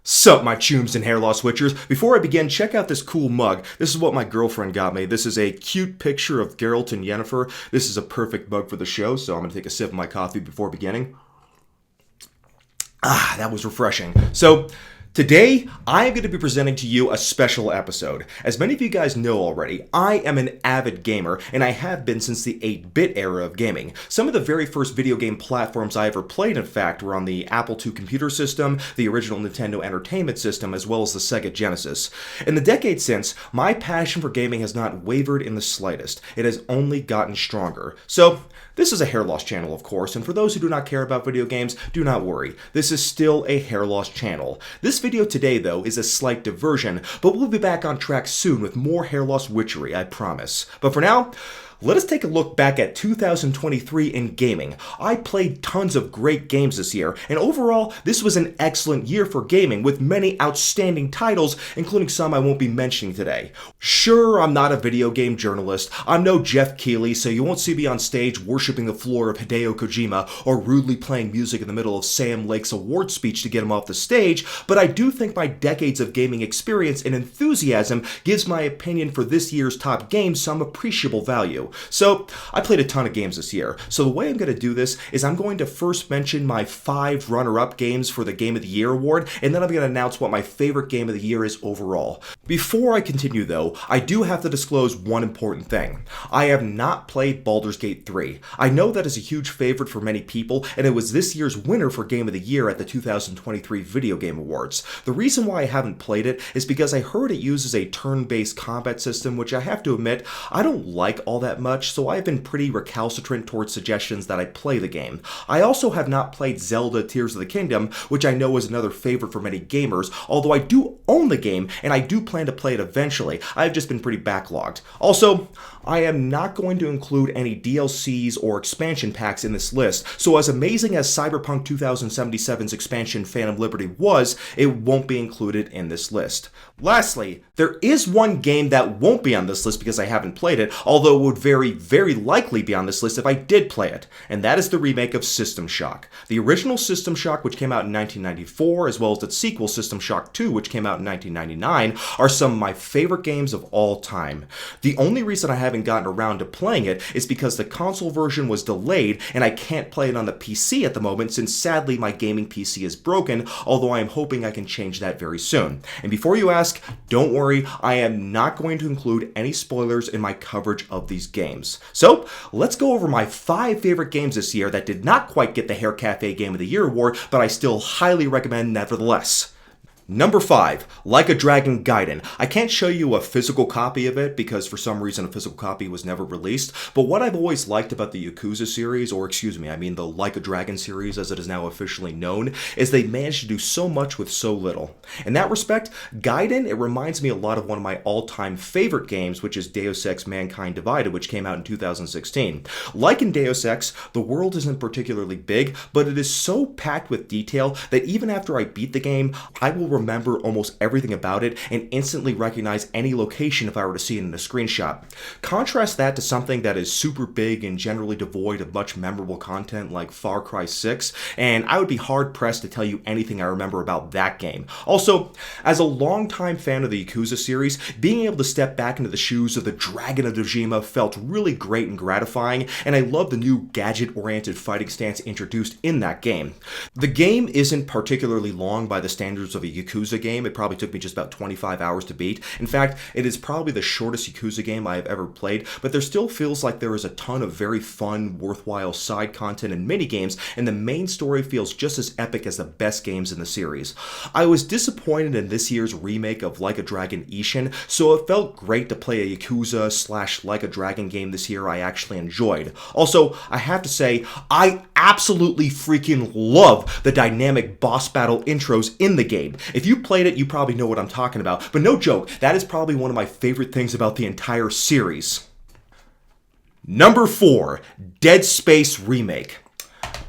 Sup, my chooms and hair loss switchers. Before I begin, check out this cool mug. This is what my girlfriend got me. This is a cute picture of Geralt and Yennefer. This is a perfect mug for the show, so I'm going to take a sip of my coffee before beginning. That was refreshing. So, today, I am going to be presenting to you a special episode. As many of you guys know already, I am an avid gamer, and I have been since the 8-bit era of gaming. Some of the very first video game platforms I ever played, in fact, were on the Apple II computer system, the original Nintendo Entertainment System, as well as the Sega Genesis. In the decades since, my passion for gaming has not wavered in the slightest. It has only gotten stronger. So, this is a hair loss channel, of course, and for those who do not care about video games, do not worry. This is still a hair loss channel. This video today, though, is a slight diversion, but we'll be back on track soon with more hair loss witchery, I promise. But for now, let us take a look back at 2023 in gaming. I played tons of great games this year, and overall, this was an excellent year for gaming with many outstanding titles, including some I won't be mentioning today. Sure, I'm not a video game journalist, I'm no Jeff Keighley, so you won't see me on stage worshipping the floor of Hideo Kojima or rudely playing music in the middle of Sam Lake's award speech to get him off the stage, but I do think my decades of gaming experience and enthusiasm gives my opinion for this year's top games some appreciable value. So, I played a ton of games this year, so the way I'm going to do this is I'm going to first mention my 5 runner-up games for the Game of the Year award, and then I'm going to announce what my favorite game of the year is overall. Before I continue though, I do have to disclose one important thing. I have not played Baldur's Gate 3. I know that is a huge favorite for many people, and it was this year's winner for Game of the Year at the 2023 Video Game Awards. The reason why I haven't played it is because I heard it uses a turn-based combat system, which I have to admit, I don't like all that much, so I've been pretty recalcitrant towards suggestions that I play the game. I also have not played Zelda Tears of the Kingdom, which I know is another favorite for many gamers, although I do own the game, and I do plan to play it eventually. I've just been pretty backlogged. Also, I am not going to include any DLCs or expansion packs in this list, so as amazing as Cyberpunk 2077's expansion Phantom Liberty was, it won't be included in this list. Lastly, there is one game that won't be on this list because I haven't played it, although it would very likely be on this list if I did play it, and that is the remake of System Shock. The original System Shock, which came out in 1994, as well as its sequel System Shock 2, which came out in 1999, are some of my favorite games of all time. The only reason I haven't gotten around to playing it is because the console version was delayed and I can't play it on the PC at the moment since sadly my gaming PC is broken, although I am hoping I can change that very soon. And before you ask, don't worry, I am not going to include any spoilers in my coverage of these games. So, let's go over my 5 favorite games this year that did not quite get the Haircafe Game of the Year award, but I still highly recommend nevertheless. Number 5, Like a Dragon Gaiden. I can't show you a physical copy of it because for some reason a physical copy was never released, but what I've always liked about the Yakuza series, or excuse me, I mean the Like a Dragon series as it is now officially known, is they managed to do so much with so little. In that respect, Gaiden, it reminds me a lot of one of my all-time favorite games, which is Deus Ex Mankind Divided, which came out in 2016. Like in Deus Ex, the world isn't particularly big, but it is so packed with detail that even after I beat the game, I will remember almost everything about it and instantly recognize any location if I were to see it in a screenshot. Contrast that to something that is super big and generally devoid of much memorable content like Far Cry 6, and I would be hard-pressed to tell you anything I remember about that game. Also, as a longtime fan of the Yakuza series, being able to step back into the shoes of the Dragon of Dojima felt really great and gratifying, and I love the new gadget-oriented fighting stance introduced in that game. The game isn't particularly long by the standards of a Yakuza game. It probably took me just about 25 hours to beat. In fact, it is probably the shortest Yakuza game I have ever played, but there still feels like there is a ton of very fun, worthwhile side content and mini-games, and the main story feels just as epic as the best games in the series. I was disappointed in this year's remake of Like a Dragon Ishin, so it felt great to play a Yakuza / Like a Dragon game this year I actually enjoyed. Also, I have to say, I absolutely freaking love the dynamic boss battle intros in the game. If you played it, you probably know what I'm talking about, but no joke, that is probably one of my favorite things about the entire series. Number 4, Dead Space Remake.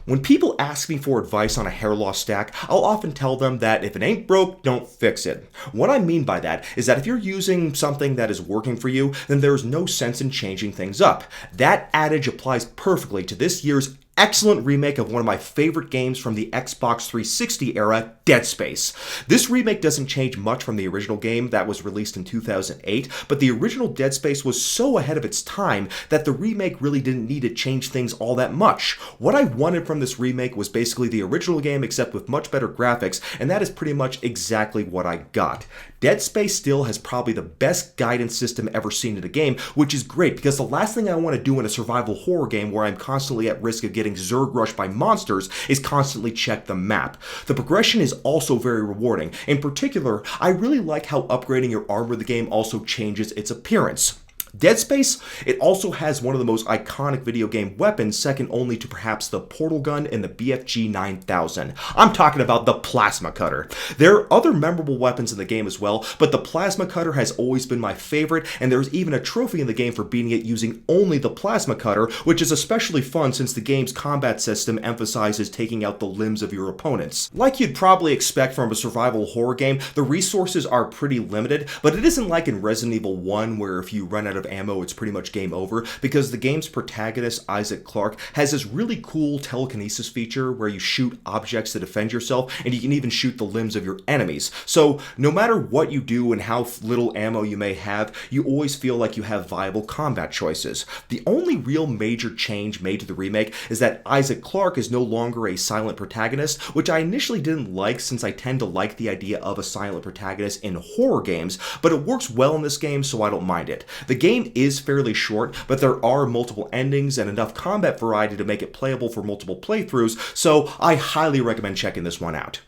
When people ask me for advice on a hair loss stack, I'll often tell them that if it ain't broke, don't fix it. What I mean by that is that if you're using something that is working for you, then there's no sense in changing things up. That adage applies perfectly to this year's excellent remake of one of my favorite games from the Xbox 360 era, Dead Space. This remake doesn't change much from the original game that was released in 2008, but the original Dead Space was so ahead of its time that the remake really didn't need to change things all that much. What I wanted from this remake was basically the original game except with much better graphics, and that is pretty much exactly what I got. Dead Space still has probably the best guidance system ever seen in a game, which is great because the last thing I want to do in a survival horror game where I'm constantly at risk of getting zerg rushed by monsters is constantly check the map. The progression is also very rewarding. In particular, I really like how upgrading your armor in the game also changes its appearance. Dead Space, it also has one of the most iconic video game weapons, second only to perhaps the portal gun and the BFG 9000. I'm talking about the plasma cutter. There are other memorable weapons in the game as well, but the plasma cutter has always been my favorite, and there's even a trophy in the game for beating it using only the plasma cutter, which is especially fun since the game's combat system emphasizes taking out the limbs of your opponents. Like you'd probably expect from a survival horror game, the resources are pretty limited, but it isn't like in Resident Evil 1 where if you run out of ammo, it's pretty much game over, because the game's protagonist, Isaac Clarke, has this really cool telekinesis feature where you shoot objects to defend yourself, and you can even shoot the limbs of your enemies. So no matter what you do and how little ammo you may have, you always feel like you have viable combat choices. The only real major change made to the remake is that Isaac Clarke is no longer a silent protagonist, which I initially didn't like since I tend to like the idea of a silent protagonist in horror games, but it works well in this game, so I don't mind it. The game is fairly short, but there are multiple endings and enough combat variety to make it playable for multiple playthroughs, so I highly recommend checking this one out.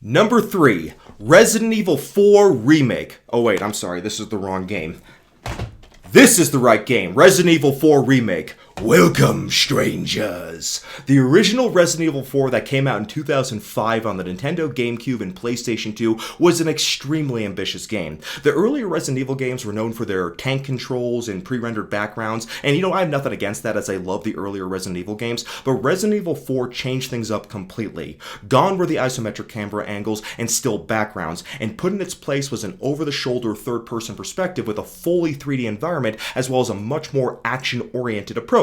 Number 3, Resident Evil 4 Remake. Oh wait, I'm sorry, this is the wrong game. This is the right game, Resident Evil 4 Remake. Welcome, strangers! The original Resident Evil 4 that came out in 2005 on the Nintendo GameCube and PlayStation 2 was an extremely ambitious game. The earlier Resident Evil games were known for their tank controls and pre-rendered backgrounds, and I have nothing against that as I love the earlier Resident Evil games, but Resident Evil 4 changed things up completely. Gone were the isometric camera angles and still backgrounds, and put in its place was an over-the-shoulder third-person perspective with a fully 3D environment as well as a much more action-oriented approach.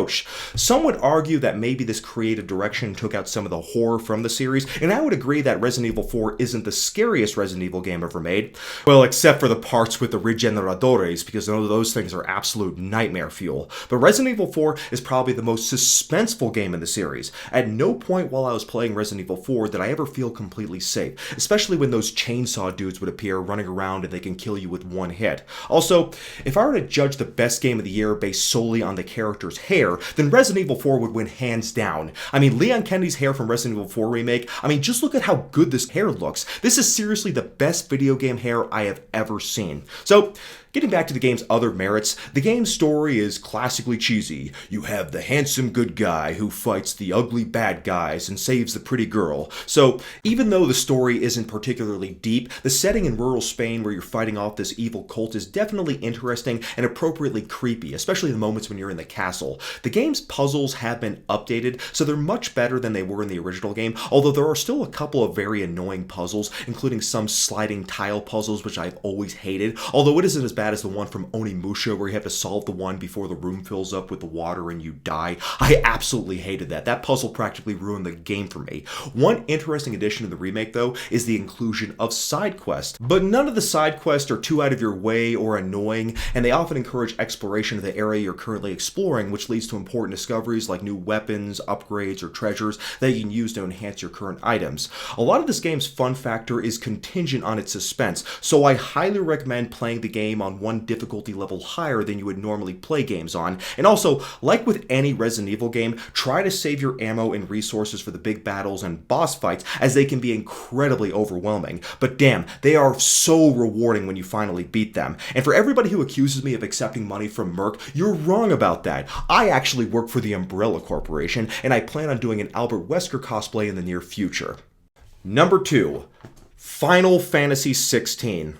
Some would argue that maybe this creative direction took out some of the horror from the series, and I would agree that Resident Evil 4 isn't the scariest Resident Evil game ever made. Well, except for the parts with the Regeneradores, because those things are absolute nightmare fuel. But Resident Evil 4 is probably the most suspenseful game in the series. At no point while I was playing Resident Evil 4 did I ever feel completely safe, especially when those chainsaw dudes would appear running around and they can kill you with one hit. Also, if I were to judge the best game of the year based solely on the character's hair, then Resident Evil 4 would win hands down. Leon Kennedy's hair from Resident Evil 4 Remake, just look at how good this hair looks. This is seriously the best video game hair I have ever seen. So, getting back to the game's other merits, the game's story is classically cheesy. You have the handsome good guy who fights the ugly bad guys and saves the pretty girl. So, even though the story isn't particularly deep, the setting in rural Spain where you're fighting off this evil cult is definitely interesting and appropriately creepy, especially the moments when you're in the castle. The game's puzzles have been updated, so they're much better than they were in the original game, although there are still a couple of very annoying puzzles, including some sliding tile puzzles, which I've always hated, although it isn't as bad as the one from Onimusha where you have to solve the one before the room fills up with the water and you die. I absolutely hated that. That puzzle practically ruined the game for me. One interesting addition to the remake, though, is the inclusion of side quests. But none of the side quests are too out of your way or annoying, and they often encourage exploration of the area you're currently exploring, which leads to important discoveries like new weapons, upgrades, or treasures that you can use to enhance your current items. A lot of this game's fun factor is contingent on its suspense, so I highly recommend playing the game on one difficulty level higher than you would normally play games on. And also, like with any Resident Evil game, try to save your ammo and resources for the big battles and boss fights, as they can be incredibly overwhelming. But damn, they are so rewarding when you finally beat them. And for everybody who accuses me of accepting money from Merc, you're wrong about that. I actually work for the Umbrella Corporation, and I plan on doing an Albert Wesker cosplay in the near future. Number 2, Final Fantasy XVI.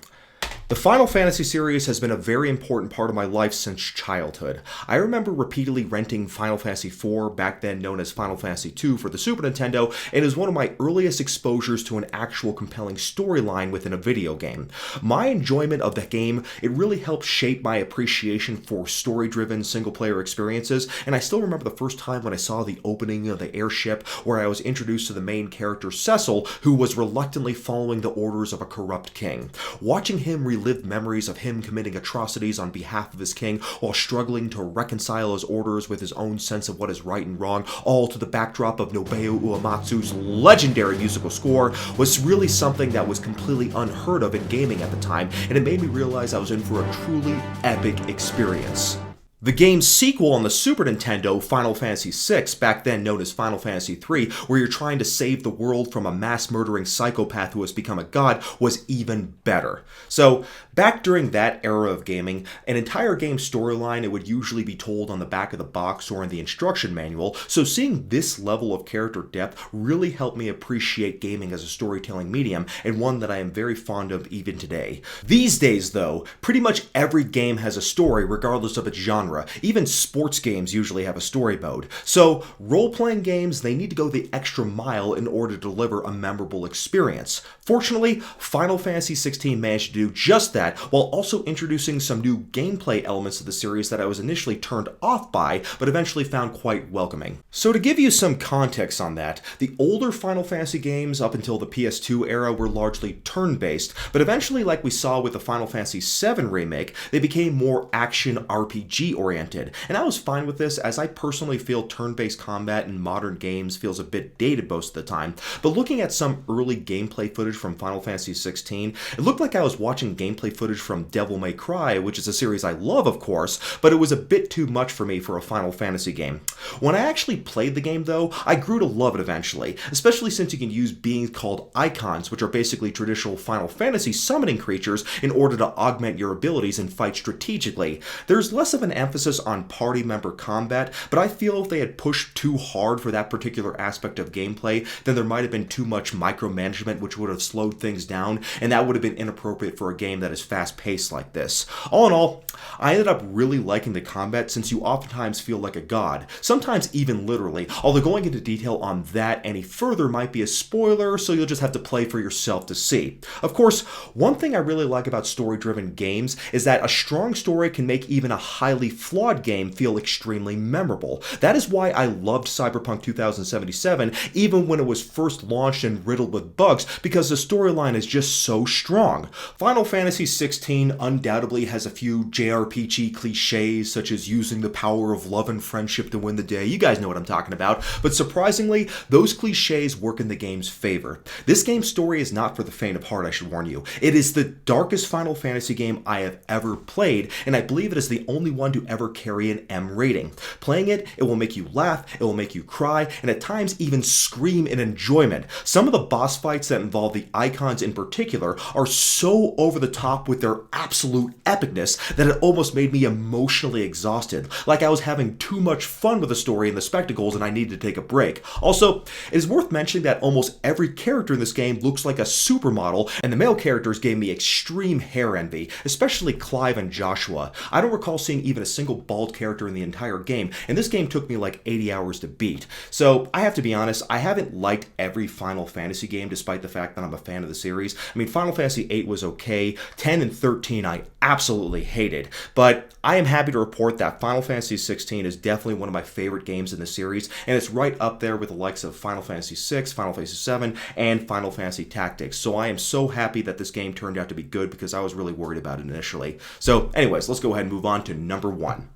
The Final Fantasy series has been a very important part of my life since childhood. I remember repeatedly renting Final Fantasy IV, back then known as Final Fantasy II, for the Super Nintendo, and it was one of my earliest exposures to an actual compelling storyline within a video game. My enjoyment of the game, it really helped shape my appreciation for story-driven single-player experiences, and I still remember the first time when I saw the opening of the airship where I was introduced to the main character Cecil, who was reluctantly following the orders of a corrupt king. Watching him relive memories of him committing atrocities on behalf of his king while struggling to reconcile his orders with his own sense of what is right and wrong, all to the backdrop of Nobuo Uematsu's legendary musical score, was really something that was completely unheard of in gaming at the time, and it made me realize I was in for a truly epic experience. The game's sequel on the Super Nintendo, Final Fantasy VI, back then known as Final Fantasy III, where you're trying to save the world from a mass-murdering psychopath who has become a god, was even better. So, back during that era of gaming, an entire game storyline, it would usually be told on the back of the box or in the instruction manual, so seeing this level of character depth really helped me appreciate gaming as a storytelling medium, and one that I am very fond of even today. These days, though, pretty much every game has a story regardless of its genre. Even sports games usually have a story mode. So, role-playing games, they need to go the extra mile in order to deliver a memorable experience. Fortunately, Final Fantasy XVI managed to do just that, while also introducing some new gameplay elements to the series that I was initially turned off by, but eventually found quite welcoming. So to give you some context on that, the older Final Fantasy games up until the PS2 era were largely turn-based, but eventually, like we saw with the Final Fantasy VII remake, they became more action RPG oriented, and I was fine with this as I personally feel turn-based combat in modern games feels a bit dated most of the time, but looking at some early gameplay footage from Final Fantasy XVI, it looked like I was watching gameplay footage from Devil May Cry, which is a series I love of course, but it was a bit too much for me for a Final Fantasy game. When I actually played the game though, I grew to love it eventually, especially since you can use beings called icons, which are basically traditional Final Fantasy summoning creatures, in order to augment your abilities and fight strategically. There's less of an emphasis on party member combat, but I feel if they had pushed too hard for that particular aspect of gameplay, then there might have been too much micromanagement which would have slowed things down, and that would have been inappropriate for a game that is fast-paced like this. All in all, I ended up really liking the combat since you oftentimes feel like a god, sometimes even literally, although going into detail on that any further might be a spoiler, so you'll just have to play for yourself to see. Of course, one thing I really like about story-driven games is that a strong story can make even a highly flawed game feel extremely memorable. That is why I loved Cyberpunk 2077, even when it was first launched and riddled with bugs, because the storyline is just so strong. Final Fantasy XVI undoubtedly has a few JRPG cliches, such as using the power of love and friendship to win the day. You guys know what I'm talking about. But surprisingly, those cliches work in the game's favor. This game's story is not for the faint of heart, I should warn you. It is the darkest Final Fantasy game I have ever played, and I believe it is the only one to ever carry an M rating. Playing it, it will make you laugh, it will make you cry, and at times even scream in enjoyment. Some of the boss fights that involve the icons in particular are so over the top with their absolute epicness that it almost made me emotionally exhausted, like I was having too much fun with the story and the spectacles and I needed to take a break. Also, it is worth mentioning that almost every character in this game looks like a supermodel, and the male characters gave me extreme hair envy, especially Clive and Joshua. I don't recall seeing even a single bald character in the entire game, and this game took me like 80 hours to beat. So I have to be honest, I haven't liked every Final Fantasy game despite the fact that I'm a fan of the series. I mean, Final Fantasy VIII was okay, 10 and 13 I absolutely hated, but I am happy to report that Final Fantasy XVI is definitely one of my favorite games in the series, and it's right up there with the likes of Final Fantasy VI, Final Fantasy VII, and Final Fantasy Tactics. So I am so happy that this game turned out to be good because I was really worried about it initially. So anyways, let's go ahead and move on to number one.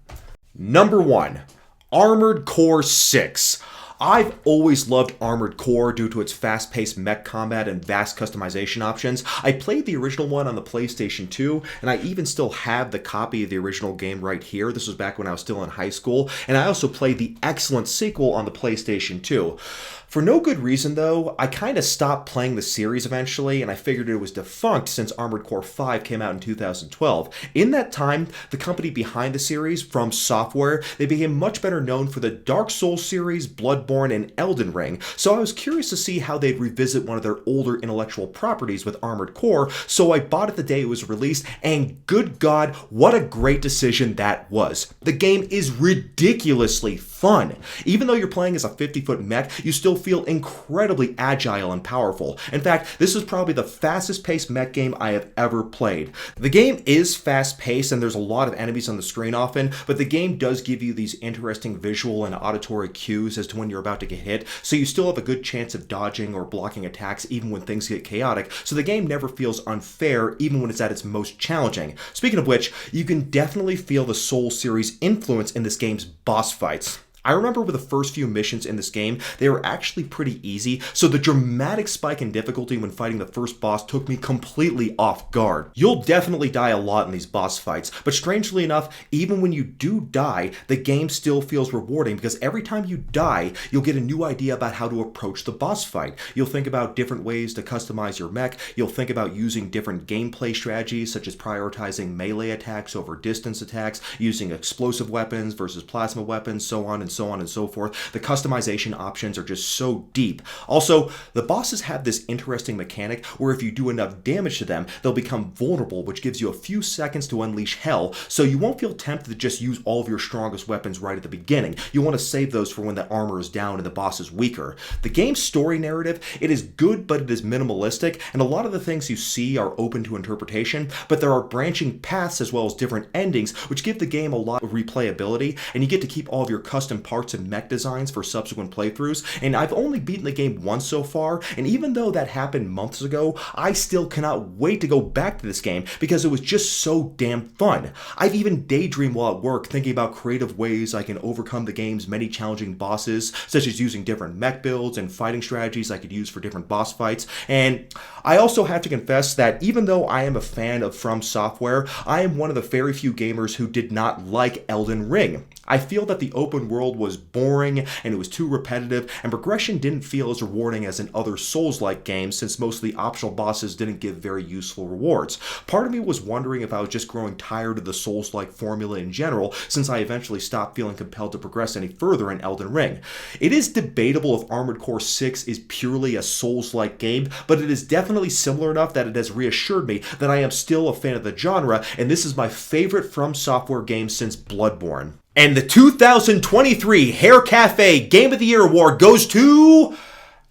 Number one, Armored Core 6. I've always loved Armored Core due to its fast-paced mech combat and vast customization options. I played the original one on the PlayStation 2, and I even still have the copy of the original game right here. This was back when I was still in high school, and I also played the excellent sequel on the PlayStation 2. For no good reason, though, I kind of stopped playing the series eventually, and I figured it was defunct since Armored Core 5 came out in 2012. In that time, the company behind the series, From Software, they became much better known for the Dark Souls series, Bloodborne, Bloodborne and Elden Ring, so I was curious to see how they'd revisit one of their older intellectual properties with Armored Core, so I bought it the day it was released, and good God, what a great decision that was. The game is ridiculously fun. Even though you're playing as a 50-foot mech, you still feel incredibly agile and powerful. In fact, this is probably the fastest-paced mech game I have ever played. The game is fast-paced and there's a lot of enemies on the screen often, but the game does give you these interesting visual and auditory cues as to when you're about to get hit, so you still have a good chance of dodging or blocking attacks even when things get chaotic, so the game never feels unfair even when it's at its most challenging. Speaking of which, you can definitely feel the Souls series influence in this game's boss fights. I remember with the first few missions in this game, they were actually pretty easy, so the dramatic spike in difficulty when fighting the first boss took me completely off guard. You'll definitely die a lot in these boss fights, but strangely enough, even when you do die, the game still feels rewarding because every time you die, you'll get a new idea about how to approach the boss fight. You'll think about different ways to customize your mech, you'll think about using different gameplay strategies such as prioritizing melee attacks over distance attacks, using explosive weapons versus plasma weapons, so on and so forth. The customization options are just so deep. Also, the bosses have this interesting mechanic where if you do enough damage to them, they'll become vulnerable, which gives you a few seconds to unleash hell, so you won't feel tempted to just use all of your strongest weapons right at the beginning. You want to save those for when the armor is down and the boss is weaker. The game's story narrative, it is good, but it is minimalistic, and a lot of the things you see are open to interpretation, but there are branching paths as well as different endings, which give the game a lot of replayability, and you get to keep all of your custom parts and mech designs for subsequent playthroughs, and I've only beaten the game once so far, and even though that happened months ago, I still cannot wait to go back to this game because it was just so damn fun. I've even daydreamed while at work thinking about creative ways I can overcome the game's many challenging bosses, such as using different mech builds and fighting strategies I could use for different boss fights, and I also have to confess that even though I am a fan of From Software, I am one of the very few gamers who did not like Elden Ring. I feel that the open world was boring and it was too repetitive, and progression didn't feel as rewarding as in other Souls-like games since most of the optional bosses didn't give very useful rewards. Part of me was wondering if I was just growing tired of the Souls-like formula in general since I eventually stopped feeling compelled to progress any further in Elden Ring. It is debatable if Armored Core 6 is purely a Souls-like game, but it is definitely similar enough that it has reassured me that I am still a fan of the genre, and this is my favorite From Software game since Bloodborne. And the 2023 Haircafe Game of the Year award goes to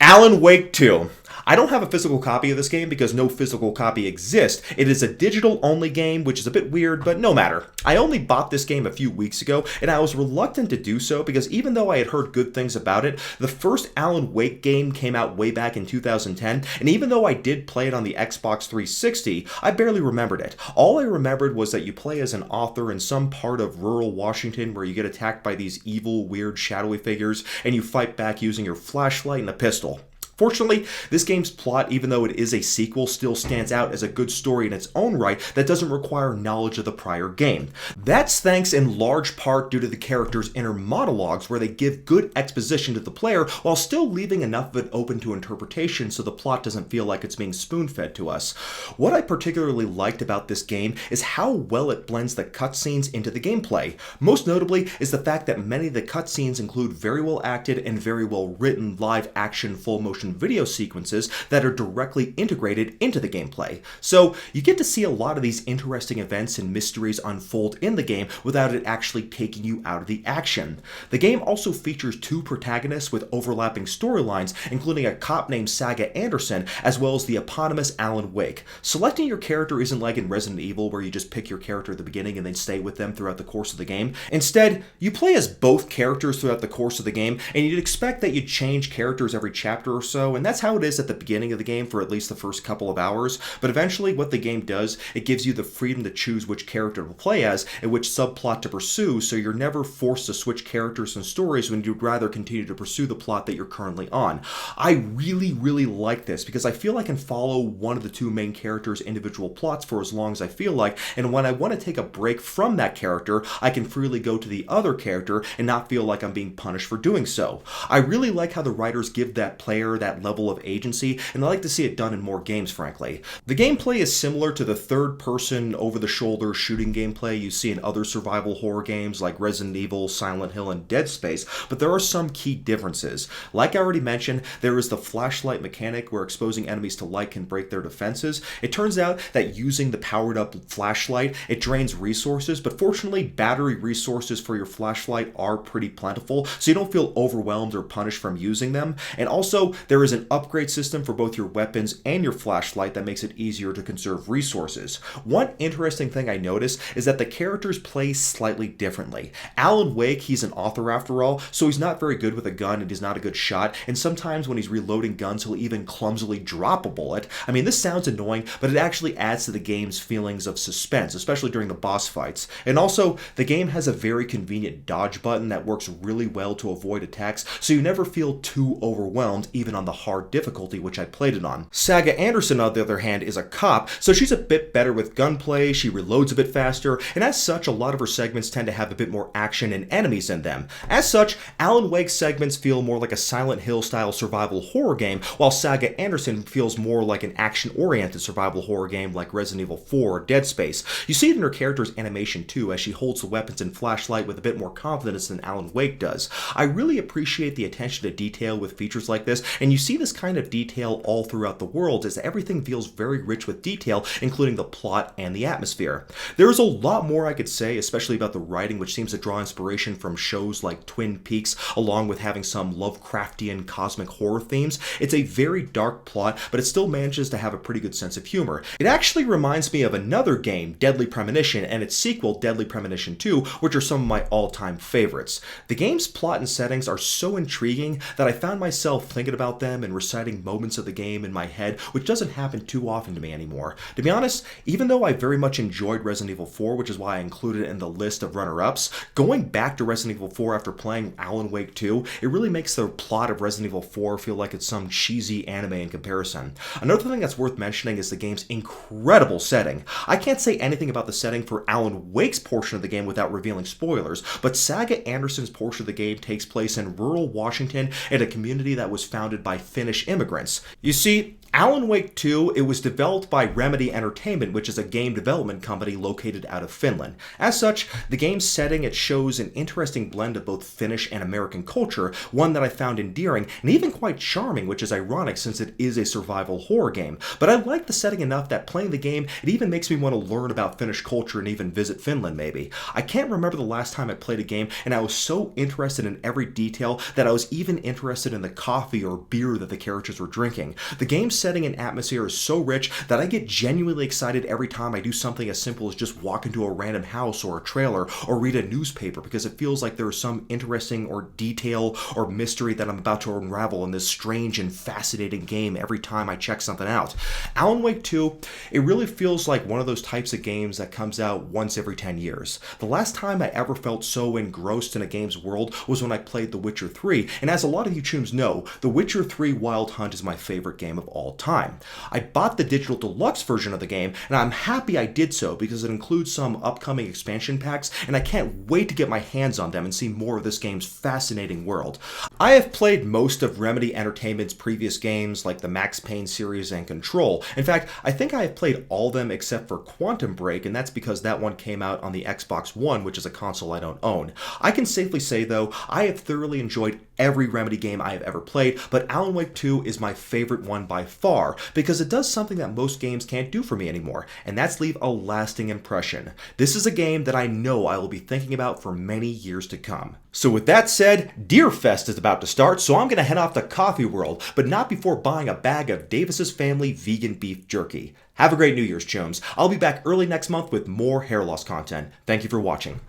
Alan Wake 2. I don't have a physical copy of this game because no physical copy exists. It is a digital-only game, which is a bit weird, but no matter. I only bought this game a few weeks ago, and I was reluctant to do so because even though I had heard good things about it, the first Alan Wake game came out way back in 2010, and even though I did play it on the Xbox 360, I barely remembered it. All I remembered was that you play as an author in some part of rural Washington where you get attacked by these evil, weird, shadowy figures, and you fight back using your flashlight and a pistol. Fortunately, this game's plot, even though it is a sequel, still stands out as a good story in its own right that doesn't require knowledge of the prior game. That's thanks in large part due to the characters' inner monologues where they give good exposition to the player while still leaving enough of it open to interpretation so the plot doesn't feel like it's being spoon-fed to us. What I particularly liked about this game is how well it blends the cutscenes into the gameplay. Most notably is the fact that many of the cutscenes include very well acted and very well written live-action full-motion video sequences that are directly integrated into the gameplay. So you get to see a lot of these interesting events and mysteries unfold in the game without it actually taking you out of the action. The game also features two protagonists with overlapping storylines, including a cop named Saga Anderson, as well as the eponymous Alan Wake. Selecting your character isn't like in Resident Evil where you just pick your character at the beginning and then stay with them throughout the course of the game. Instead, you play as both characters throughout the course of the game, and you'd expect that you'd change characters every chapter or so, and that's how it is at the beginning of the game for at least the first couple of hours, but eventually what the game does, it gives you the freedom to choose which character to play as and which subplot to pursue, so you're never forced to switch characters and stories when you'd rather continue to pursue the plot that you're currently on. I really like this because I feel I can follow one of the two main characters' individual plots for as long as I feel like, and when I want to take a break from that character, I can freely go to the other character and not feel like I'm being punished for doing so. I really like how the writers give that player that level of agency, and I like to see it done in more games, frankly. The gameplay is similar to the third-person, over-the-shoulder shooting gameplay you see in other survival horror games like Resident Evil, Silent Hill, and Dead Space, but there are some key differences. Like I already mentioned, there is the flashlight mechanic where exposing enemies to light can break their defenses. It turns out that using the powered-up flashlight, it drains resources, but fortunately, battery resources for your flashlight are pretty plentiful, so you don't feel overwhelmed or punished from using them. And also, there is an upgrade system for both your weapons and your flashlight that makes it easier to conserve resources. One interesting thing I noticed is that the characters play slightly differently. Alan Wake, he's an author after all, so he's not very good with a gun and he's not a good shot, and sometimes when he's reloading guns, he'll even clumsily drop a bullet. I mean, this sounds annoying, but it actually adds to the game's feelings of suspense, especially during the boss fights. And also, the game has a very convenient dodge button that works really well to avoid attacks, so you never feel too overwhelmed, even on the hard difficulty which I played it on. Saga Anderson, on the other hand, is a cop, so she's a bit better with gunplay, she reloads a bit faster, and as such, a lot of her segments tend to have a bit more action and enemies in them. As such, Alan Wake's segments feel more like a Silent Hill-style survival horror game, while Saga Anderson feels more like an action-oriented survival horror game like Resident Evil 4 or Dead Space. You see it in her character's animation too, as she holds the weapons and flashlight with a bit more confidence than Alan Wake does. I really appreciate the attention to detail with features like this, and you see this kind of detail all throughout the world as everything feels very rich with detail, including the plot and the atmosphere. There is a lot more I could say, especially about the writing, which seems to draw inspiration from shows like Twin Peaks, along with having some Lovecraftian cosmic horror themes. It's a very dark plot, but it still manages to have a pretty good sense of humor. It actually reminds me of another game, Deadly Premonition, and its sequel, Deadly Premonition 2, which are some of my all-time favorites. The game's plot and settings are so intriguing that I found myself thinking about them and reciting moments of the game in my head, which doesn't happen too often to me anymore. To be honest, even though I very much enjoyed Resident Evil 4, which is why I included it in the list of runner-ups, going back to Resident Evil 4 after playing Alan Wake 2, it really makes the plot of Resident Evil 4 feel like it's some cheesy anime in comparison. Another thing that's worth mentioning is the game's incredible setting. I can't say anything about the setting for Alan Wake's portion of the game without revealing spoilers, but Saga Anderson's portion of the game takes place in rural Washington in a community that was founded by Finnish immigrants. You see, Alan Wake 2, it was developed by Remedy Entertainment, which is a game development company located out of Finland. As such, the game's setting, it shows an interesting blend of both Finnish and American culture, one that I found endearing and even quite charming, which is ironic since it is a survival horror game. But I like the setting enough that playing the game, it even makes me want to learn about Finnish culture and even visit Finland maybe. I can't remember the last time I played a game and I was so interested in every detail that I was even interested in the coffee or beer that the characters were drinking. The game's setting and atmosphere is so rich that I get genuinely excited every time I do something as simple as just walk into a random house or a trailer or read a newspaper, because it feels like there is some interesting or detail or mystery that I'm about to unravel in this strange and fascinating game every time I check something out. Alan Wake 2, it really feels like one of those types of games that comes out once every 10 years. The last time I ever felt so engrossed in a game's world was when I played The Witcher 3, and as a lot of you chums know, The Witcher 3 Wild Hunt is my favorite game of all time. I bought the digital deluxe version of the game, and I'm happy I did so because it includes some upcoming expansion packs, and I can't wait to get my hands on them and see more of this game's fascinating world. I have played most of Remedy Entertainment's previous games like the Max Payne series and Control. In fact, I think I have played all of them except for Quantum Break, and that's because that one came out on the Xbox One, which is a console I don't own. I can safely say though, I have thoroughly enjoyed every Remedy game I have ever played, but Alan Wake 2 is my favorite one by far because it does something that most games can't do for me anymore, and that's leave a lasting impression. This is a game that I know I will be thinking about for many years to come. So with that said, Deer Fest is about to start, so I'm going to head off to Coffee World, but not before buying a bag of Davis's Family vegan beef jerky. Have a great New Year's, chums. I'll be back early next month with more hair loss content. Thank you for watching.